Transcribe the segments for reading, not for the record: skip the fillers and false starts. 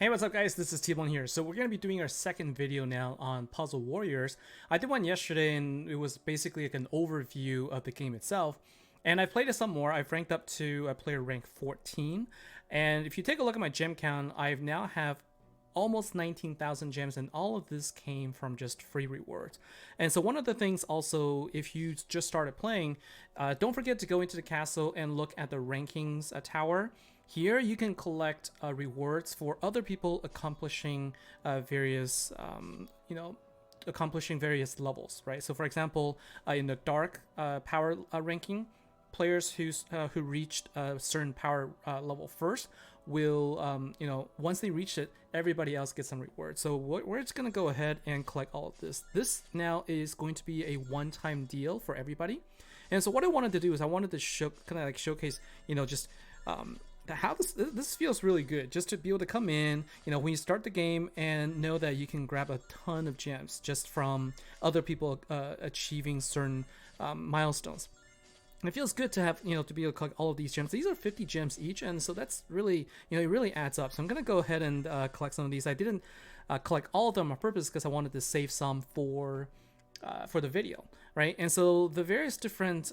Hey, what's up guys? This is T-Bone here. So we're going to be doing our second video now on Puzzle Warriors. I did one yesterday and it was basically like an overview of the game itself. And I played it some more. I've ranked up to a player rank 14. And if you take a look at my gem count, I now have almost 19,000 gems, and all of this came from just free rewards. And so one of the things also, if you just started playing, don't forget to go into the castle and look at the rankings tower. Here you can collect rewards for other people accomplishing various accomplishing various levels, right? So for example, in the dark power ranking, players who reached a certain power level first will, once they reach it, everybody else gets some rewards. So we're just gonna go ahead and collect all of this. This now is going to be a one-time deal for everybody. And so what I wanted to do is I wanted to showcase, just how this feels really good, just to be able to come in, when you start the game and know that you can grab a ton of gems just from other people achieving certain milestones. It feels good to have, to be able to collect all of these gems. These are 50 gems each, and so that's really, it really adds up. So I'm going to go ahead and collect some of these. I didn't collect all of them on purpose because I wanted to save some for the video, right? And so the various different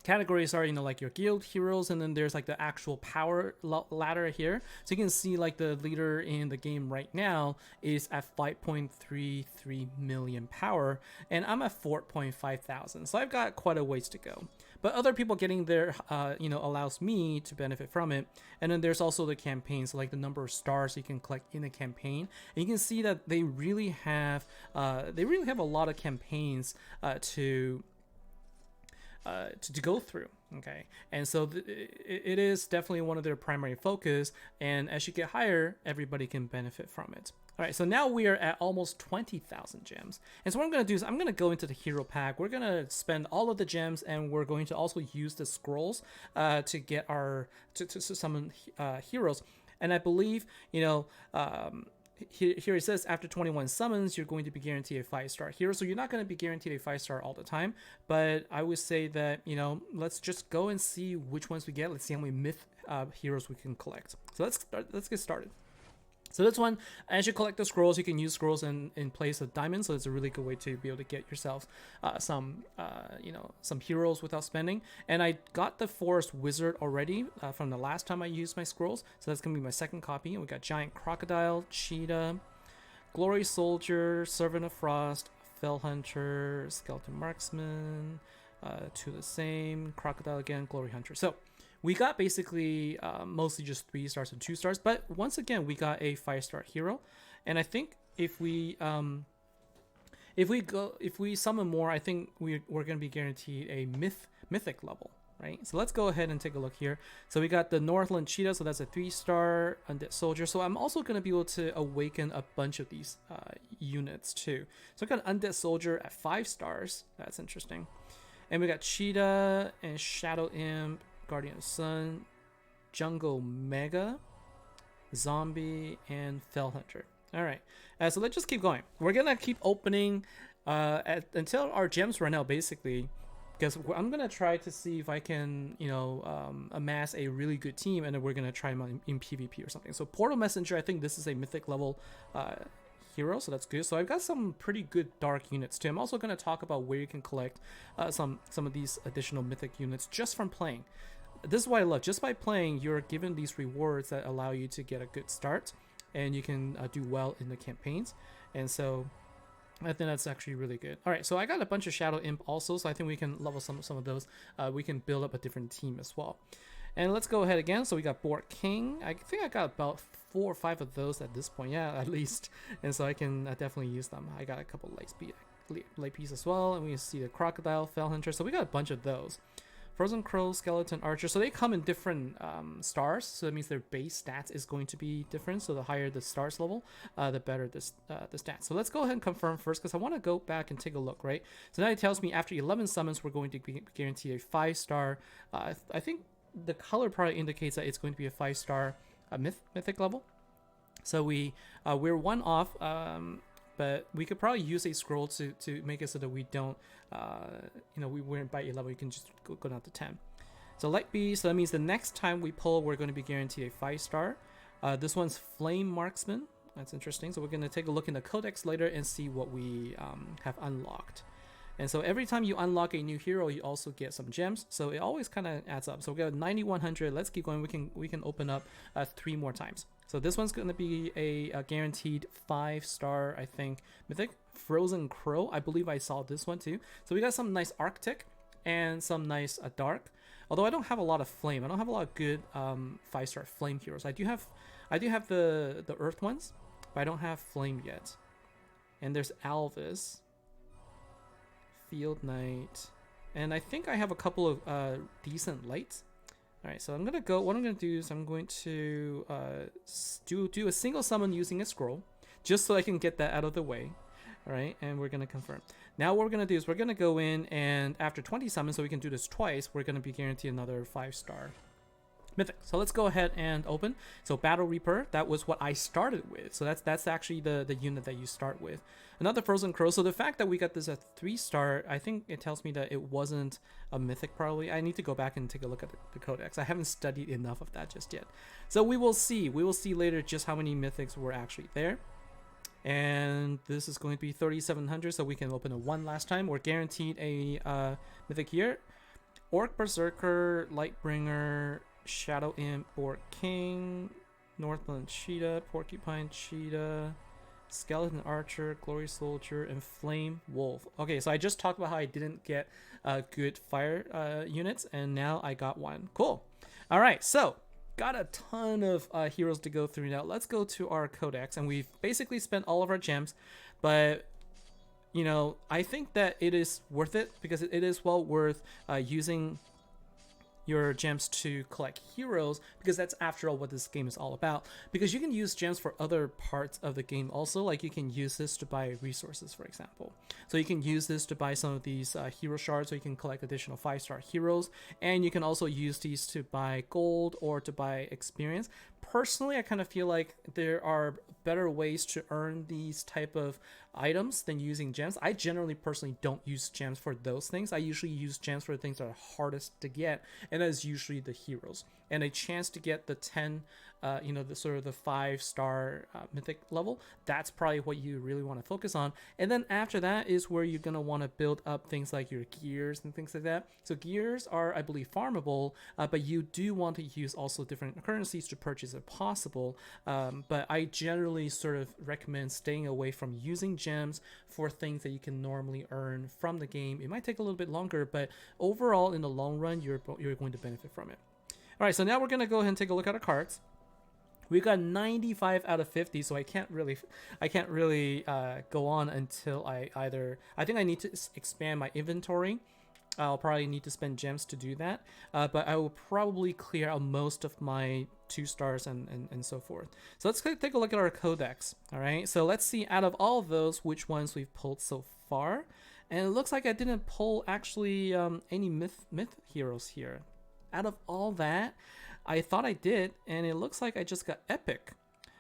categories are, like your guild heroes, and then there's like the actual power ladder here. So you can see like the leader in the game right now is at 5.33 million power, and I'm at 4.5 thousand. So I've got quite a ways to go. But other people getting there, allows me to benefit from it. And then there's also the campaign, so like the number of stars you can collect in a campaign. And you can see that they really have a lot of campaigns to go through. Okay, and so it is definitely one of their primary focus, and as you get higher, everybody can benefit from it. All right, so now we are at almost 20,000 gems, and so what I'm going to do is I'm going to go into the hero pack. We're going to spend all of the gems, and we're going to also use the scrolls to get our to summon heroes. And I believe, here it says after 21 summons, you're going to be guaranteed a 5-star hero. So you're not going to be guaranteed a 5-star all the time, but I would say that, let's just go and see which ones we get. Let's see how many myth heroes we can collect. So let's get started. So this one, as you collect the scrolls, you can use scrolls in place of diamonds. So it's a really good way to be able to get yourself some heroes without spending. And I got the Forest Wizard already from the last time I used my scrolls. So that's going to be my second copy. And we got Giant Crocodile, Cheetah, Glory Soldier, Servant of Frost, Fell Hunter, Skeleton Marksman, two the same, Crocodile again, Glory Hunter. So we got basically mostly just 3 stars and 2 stars, but once again we got a 5-star hero, and I think if we summon more, I think we're going to be guaranteed a mythic level, right? So let's go ahead and take a look here. So we got the Northland Cheetah, so that's a 3-star Undead Soldier. So I'm also going to be able to awaken a bunch of these units too. So I got Undead Soldier at 5 stars. That's interesting. And we got Cheetah and Shadow Imp, Guardian of Sun, Jungle Mega, Zombie, and Fell Hunter. All right, so let's just keep going. We're gonna keep opening until our gems run out, basically, because I'm gonna try to see if I can, amass a really good team, and then we're gonna try them in PvP or something. So Portal Messenger, I think this is a mythic level hero, so that's good. So I've got some pretty good dark units too. I'm also going to talk about where you can collect some of these additional mythic units just from playing. This is what I love. Just by playing, you're given these rewards that allow you to get a good start, and you can do well in the campaigns. And so I think that's actually really good. All right, so I got a bunch of Shadow Imp also, so I think we can level some of those. We can build up a different team as well. And let's go ahead again. So we got Board King. I think I got about 4 or 5 of those at this point, yeah, at least. And so I can definitely use them. I got a couple light piece as well, and we can see the Crocodile, Fell Hunter. So we got a bunch of those. Frozen Crow, Skeleton Archer. So they come in different stars. So that means their base stats is going to be different. So the higher the stars level, the better the stats. So let's go ahead and confirm first, because I want to go back and take a look, right? So now it tells me after 11 summons, we're going to be guaranteed a 5-star. I think the color probably indicates that it's going to be a 5-star mythic level. So we're 1 off, but we could probably use a scroll to make it so that we don't we weren't by 11, we can just go down to 10. So light beast, so that means the next time we pull, we're going to be guaranteed a 5-star. This one's Flame Marksman. That's interesting. So we're going to take a look in the codex later and see what we have unlocked. And so every time you unlock a new hero, you also get some gems. So it always kind of adds up. So we got 9100. Let's keep going. We can open up 3 more times. So this one's going to be a guaranteed 5-star, I think, mythic. Frozen Crow. I believe I saw this one too. So we got some nice Arctic and some nice dark. Although I don't have a lot of flame. I don't have a lot of good 5-star flame heroes. I do have the earth ones, but I don't have flame yet. And there's Alvis, Field Knight, and I think I have a couple of decent lights. All right, so I'm gonna go. What I'm gonna do is I'm going to do a single summon using a scroll, just so I can get that out of the way. All right, and we're gonna confirm. Now what we're gonna do is we're gonna go in, and after 20 summons, so we can do this twice, we're gonna be guaranteed another 5-star mythic. So let's go ahead and open. So Battle Reaper, that was what I started with. So that's actually the unit that you start with. Another Frozen Crow. So the fact that we got this at 3-star, I think it tells me that it wasn't a mythic probably. I need to go back and take a look at the codex. I haven't studied enough of that just yet. So we will see. We will see later just how many mythics were actually there. And this is going to be 3,700, so we can open a 1 last time. We're guaranteed a mythic here. Orc Berserker, Lightbringer, Shadow Imp, Orc King, Northland Cheetah, Porcupine Cheetah, Skeleton Archer, Glory Soldier, and Flame Wolf. Okay, so I just talked about how I didn't get good fire units, and now I got one. Cool. All right, so got a ton of heroes to go through now. Let's go to our codex, and we've basically spent all of our gems, but you know, I think that it is worth it because it is well worth using your gems to collect heroes, because that's after all what this game is all about. Because you can use gems for other parts of the game also, like you can use this to buy resources, for example. So you can use this to buy some of these hero shards, so you can collect additional 5-star heroes, and you can also use these to buy gold or to buy experience. Personally, I kind of feel like there are better ways to earn these type of items than using gems. I generally personally don't use gems for those things. I usually use gems for the things that are hardest to get, and that is usually the heroes. And a chance to get the 10, the sort of the 5-star mythic level, that's probably what you really want to focus on. And then after that is where you're going to want to build up things like your gears and things like that. So gears are, I believe, farmable, but you do want to use also different currencies to purchase if possible. But I generally sort of recommend staying away from using gems for things that you can normally earn from the game. It might take a little bit longer, but overall in the long run, you're going to benefit from it. All right, so now we're going to go ahead and take a look at our cards. We got 95 out of 50, so I can't really go on until I think I need to expand my inventory. I'll probably need to spend gems to do that, but I will probably clear out most of my 2 stars and so forth. So let's take a look at our codex. All right, so let's see out of all of those which ones we've pulled so far, and it looks like I didn't pull actually any myth heroes here. Out of all that, I thought I did, and it looks like I just got epic.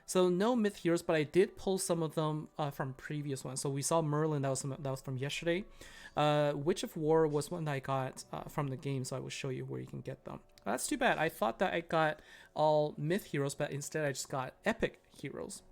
So no myth heroes, but I did pull some of them from previous ones. So we saw Merlin, that was from yesterday. Witch of War was one that I got from the game, so I will show you where you can get them. That's too bad. I thought that I got all myth heroes, but instead I just got epic heroes.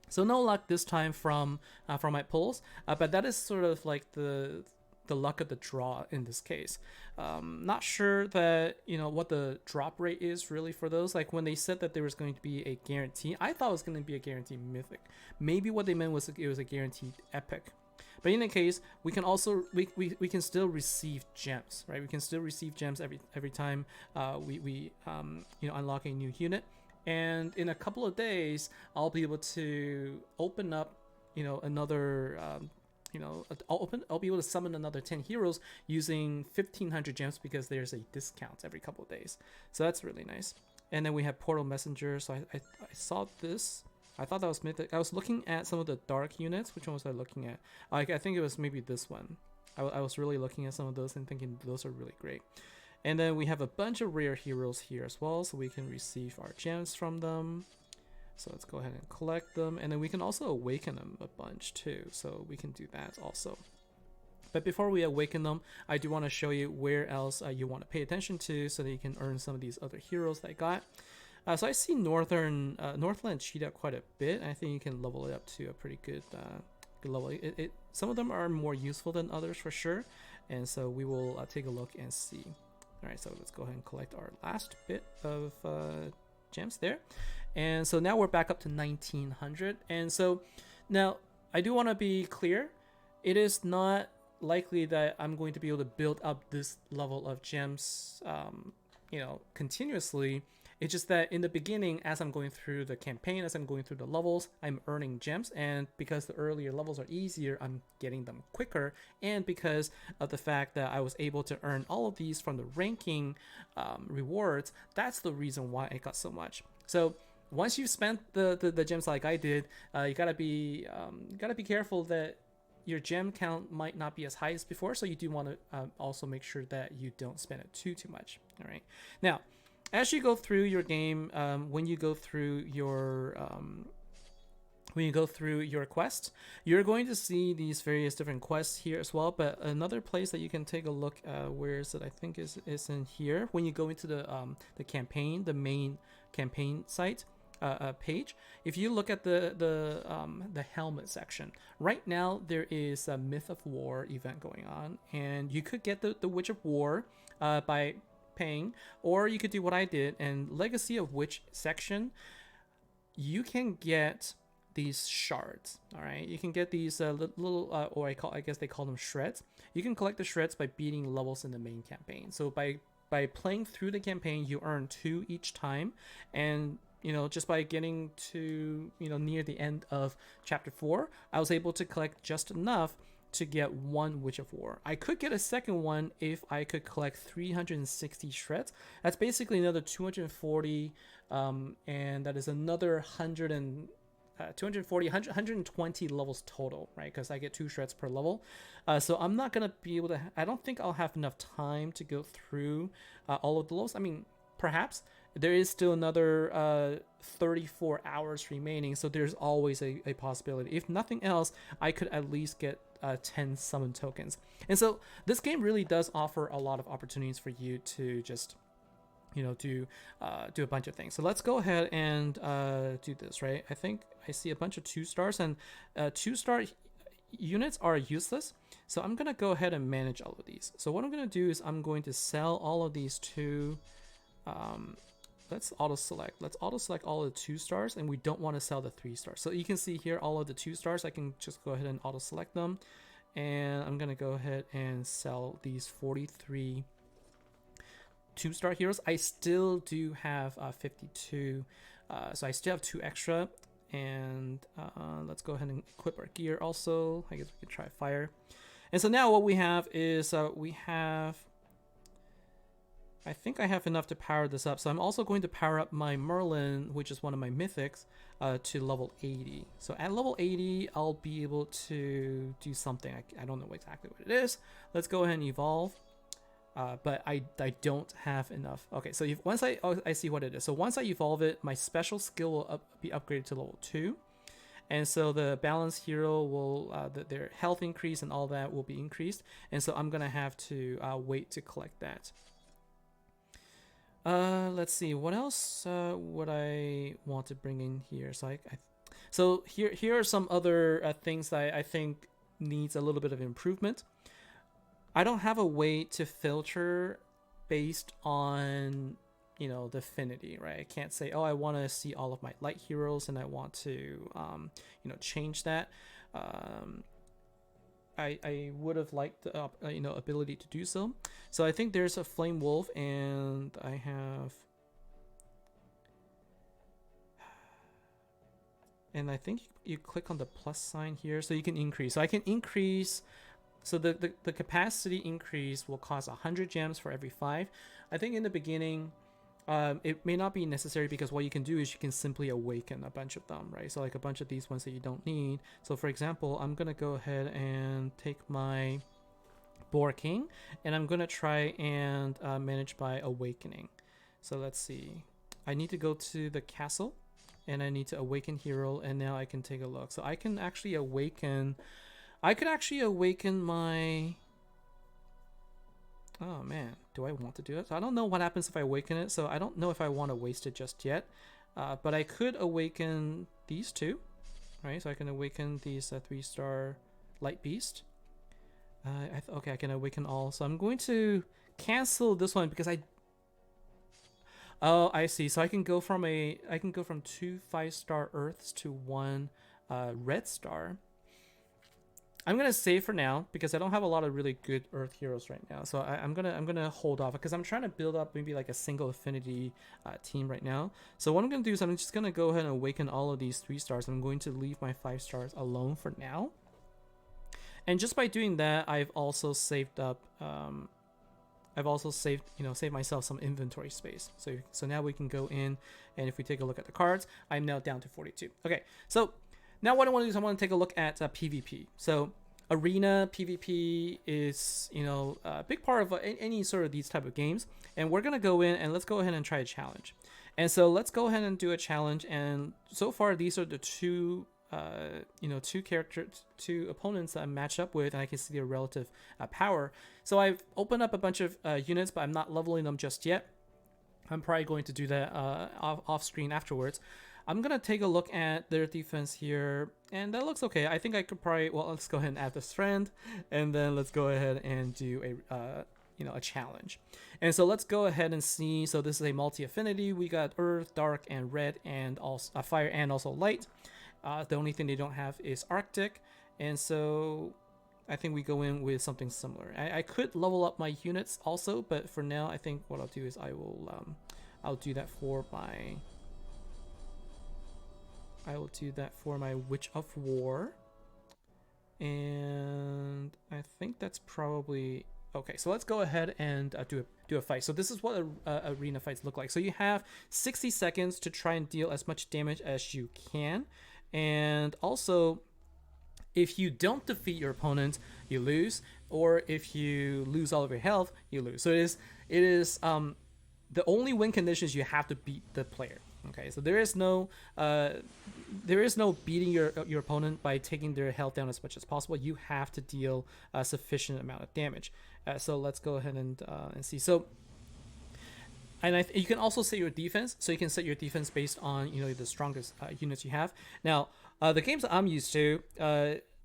So no luck this time from my pulls, but that is sort of like the luck of the draw in this case. Not sure that what the drop rate is really for those. Like when they said that there was going to be a guarantee, I thought it was going to be a guaranteed mythic. Maybe what they meant was it was a guaranteed epic. But in any case, we can also we can still receive gems, right? We can still receive gems every time we unlock a new unit. And in a couple of days, I'll be able to open up another I'll be able to summon another 10 heroes using 1,500 gems, because there's a discount every couple of days. So that's really nice. And then we have Portal Messenger. So I saw this. I thought that was mythic. I was looking at some of the dark units. Which one was I looking at? I think it was maybe this one. I was really looking at some of those and thinking those are really great. And then we have a bunch of rare heroes here as well, so we can receive our gems from them. So let's go ahead and collect them, and then we can also awaken them a bunch too, so we can do that also. But before we awaken them, I do want to show you where else you want to pay attention to so that you can earn some of these other heroes that I got. So I see Northland Cheetah quite a bit. I think you can level it up to a pretty good, good level. Some of them are more useful than others for sure, and so we will take a look and see. All right, so let's go ahead and collect our last bit of gems there, and so now we're back up to 1900. And so now I do want to be clear, it is not likely that I'm going to be able to build up this level of gems, continuously. It's just that in the beginning, as I'm going through the campaign, as I'm going through the levels, I'm earning gems, and because the earlier levels are easier, I'm getting them quicker, and because of the fact that I was able to earn all of these from the ranking rewards, that's the reason why I got so much. So once you've spent the gems like I did, you gotta be careful that your gem count might not be as high as before, so you do want to also make sure that you don't spend it too much. All right, now as you go through your game, when you go through your quests, you're going to see these various different quests here as well. But another place that you can take a look, where is it? I think is in here. When you go into the campaign, the main campaign site page, if you look at the helmet section, right now there is a Myth of War event going on, and you could get the Witch of War by paying, or you could do what I did, and Legacy of Witch section, you can get these shards. All right, you can get these little or I guess they call them shreds. You can collect the shreds by beating levels in the main campaign. So by playing through the campaign, you earn 2 each time, and just by getting to near the end of chapter 4, I was able to collect just enough to get 1 Witch of War. I could get a second one if I could collect 360 shreds. That's basically another 240, and that is another 120 levels total, right? Because I get 2 shreds per level. So I'm not gonna be able to. I don't think I'll have enough time to go through all of the levels. I mean, perhaps there is still another 34 hours remaining, so there's always a possibility. If nothing else, I could at least get 10 summon tokens. And so this game really does offer a lot of opportunities for you to just do a bunch of things. So let's go ahead and do this, right? I think I see a bunch of 2-stars, and 2-star units are useless, so I'm gonna go ahead and manage all of these. So what I'm gonna do is I'm going to sell all of these to let's auto select all of the 2-stars, and we don't want to sell the 3-stars. So you can see here all of the 2-stars. I can just go ahead and auto select them, and I'm gonna go ahead and sell these 43 2-star heroes. I still do have 52, so I still have 2 extra, and let's go ahead and equip our gear also. I guess we can try fire. And so now what we have is I think I have enough to power this up. So I'm also going to power up my Merlin, which is one of my mythics, to level 80. So at level 80, I'll be able to do something. I don't know exactly what it is. Let's go ahead and evolve. But I don't have enough. Okay, so once I see what it is. So once I evolve it, my special skill will be upgraded to level 2. And so the balanced hero will, their health increase and all that will be increased. And so I'm going to have to wait to collect that. Let's see, what else would I want to bring in here? So here are some other things that I think needs a little bit of improvement. I don't have a way to filter based on the affinity, right? I can't say, oh, I want to see all of my light heroes and I want to change that. I would have liked the ability to do so. So I think there's a Flame Wolf, and I have, and I think you click on the plus sign here, so you can increase. So I can increase. So the capacity increase will cost 100 gems for every 5. I think in the beginning, it may not be necessary, because what you can do is you can simply awaken a bunch of them, right? So like a bunch of these ones that you don't need. So for example, I'm gonna go ahead and take my Boar King, and I'm gonna try and manage by awakening. So let's see. I need to go to the castle, and I need to awaken hero, and now I can take a look. So I can actually awaken. I could actually awaken my Oh man, do I want to do it? So I don't know what happens if I awaken it, so I don't know if I want to waste it just yet. But I could awaken these two, right? So I can awaken these 3-star light beast. Okay, I can awaken all. So I'm going to cancel this one because I. Oh, I see. So I can go from 2 5-star Earths to 1 red star. I'm gonna save for now because I don't have a lot of really good Earth heroes right now. So I'm gonna hold off because I'm trying to build up maybe like a single affinity team right now. So what I'm gonna do is I'm just gonna go ahead and awaken all of these 3-stars. I'm going to leave my 5-stars alone for now. And just by doing that, I've also saved up. Saved myself some inventory space. So now we can go in, and if we take a look at the cards, I'm now down to 42. Okay, so now what I want to do is I want to take a look at PvP. So arena PvP is a big part of any sort of these type of games, and we're gonna go in and let's go ahead and try a challenge. And so let's go ahead and do a challenge. And so far these are the two two opponents that I'm matched up with, and I can see their relative power. So I've opened up a bunch of units, but I'm not leveling them just yet. I'm probably going to do that off screen afterwards. I'm gonna take a look at their defense here, and that looks okay. I think I could probably, well, let's go ahead and add this friend, and then let's go ahead and do a challenge. And so let's go ahead and see. So this is a multi-affinity. We got Earth, Dark, and Red, and also Fire, and also Light. The only thing they don't have is Arctic, and so I think we go in with something similar. I could level up my units also, but for now, I think what I'll do is I'll do that for my Witch of War, and I think that's probably okay. So let's go ahead and do a fight. So this is what arena fights look like. So you have 60 seconds to try and deal as much damage as you can. And also, if you don't defeat your opponent, you lose, or if you lose all of your health, you lose. So it is the only win condition is you have to beat the player. Okay, so there is no beating your opponent by taking their health down as much as possible. You have to deal a sufficient amount of damage. So let's go ahead and see. So. And you can also set your defense. So you can set your defense based on the strongest units you have. Now, the games that I'm used to,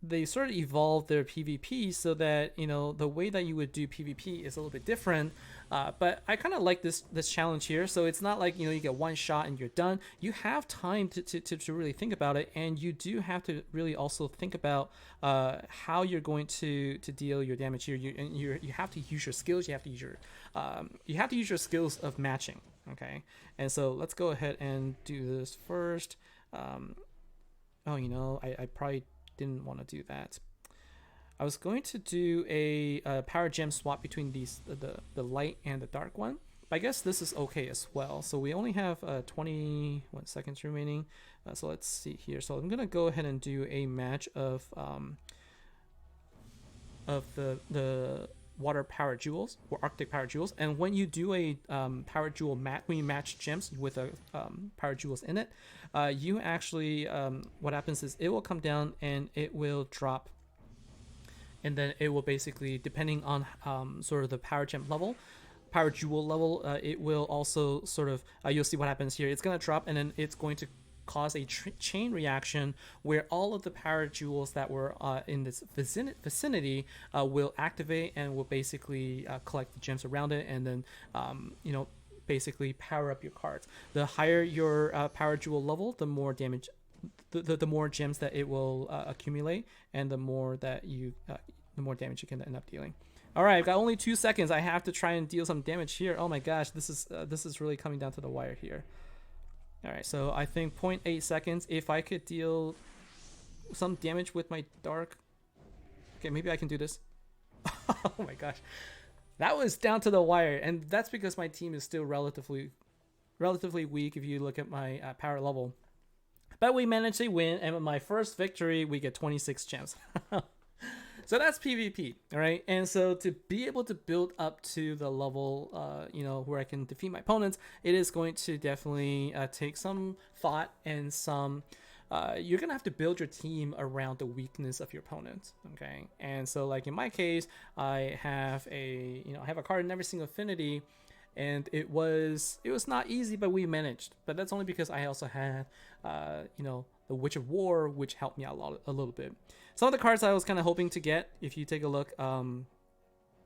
they sort of evolved their PvP so that the way that you would do PvP is a little bit different. But I kind of like this challenge here. So it's not like you get one shot and you're done. You have time to really think about it, and you do have to really also think about how you're going to deal your damage here. You have to use your skills. You have to use your skills of matching. Okay, and so let's go ahead and do this first. I probably didn't want to do that. I was going to do a power gem swap between the light and the dark one, but I guess this is okay as well. So we only have 21 seconds remaining. So let's see here. So I'm gonna go ahead and do a match of the water power jewels or Arctic power jewels. And when you do a power jewel when you match gems with a power jewels in it, you actually what happens is it will come down and it will drop, and then it will basically, depending on sort of the power gem level, power jewel level, it will also sort of you'll see what happens here. It's going to drop, and then it's going to cause a chain reaction where all of the power jewels that were in this vicinity will activate and will basically collect the gems around it, and then basically power up your cards. The higher your power jewel level, the more damage, the more gems that it will accumulate, and the more damage you can end up dealing. All right, I've got only 2 seconds. I have to try and deal some damage here. Oh my gosh, this is really coming down to the wire here. All right, so I think 0.8 seconds. If I could deal some damage with my dark, okay, maybe I can do this. Oh my gosh, that was down to the wire, and that's because my team is still relatively weak if you look at my power level. But we managed to win, and with my first victory, we get 26 gems. So that's PvP, all right? And so to be able to build up to the level, where I can defeat my opponents, it is going to definitely take some thought and some you're gonna have to build your team around the weakness of your opponent. Okay, and so like in my case, I have a card in every single affinity, and it was not easy, but we managed. But that's only because I also had the Witch of War, which helped me out a little bit. Some of the cards I was kind of hoping to get, if you take a look,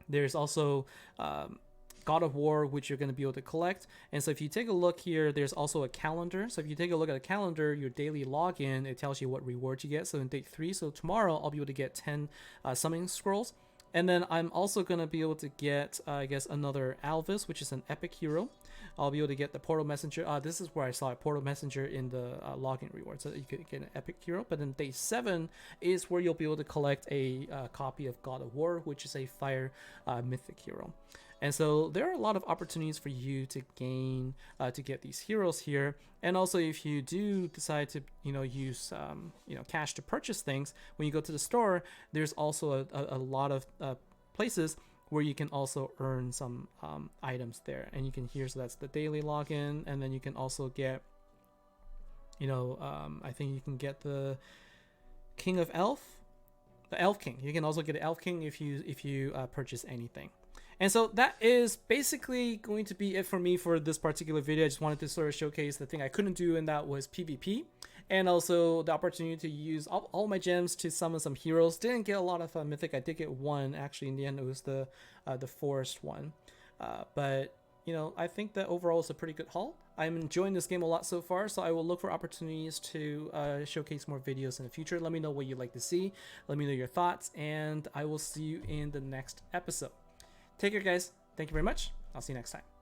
there's also God of War, which you're going to be able to collect. And so if you take a look here, there's also a calendar. So if you take a look at a calendar, your daily login, it tells you what rewards you get. So in day 3, so tomorrow I'll be able to get 10 summoning scrolls. And then I'm also going to be able to get, I guess, another Alvis, which is an epic hero. I'll be able to get the Portal Messenger. This is where I saw a Portal Messenger in the login reward, so you could get an epic hero. But then day 7 is where you'll be able to collect a copy of God of War, which is a fire mythic hero. And so there are a lot of opportunities for you to gain, to get these heroes here. And also, if you do decide to, use, cash to purchase things, when you go to the store, there's also a lot of places where you can also earn some items there. And you can hear, so that's the daily login. And then you can also get, I think you can get the King of Elf, the Elf King. You can also get an Elf King if you purchase anything. And so that is basically going to be it for me for this particular video. I just wanted to sort of showcase the thing I couldn't do, and that was PvP. And also the opportunity to use all my gems to summon some heroes. Didn't get a lot of mythic. I did get one, actually. In the end, it was the forest one. But, I think that overall is a pretty good haul. I'm enjoying this game a lot so far, so I will look for opportunities to showcase more videos in the future. Let me know what you'd like to see. Let me know your thoughts, and I will see you in the next episode. Take care, guys. Thank you very much. I'll see you next time.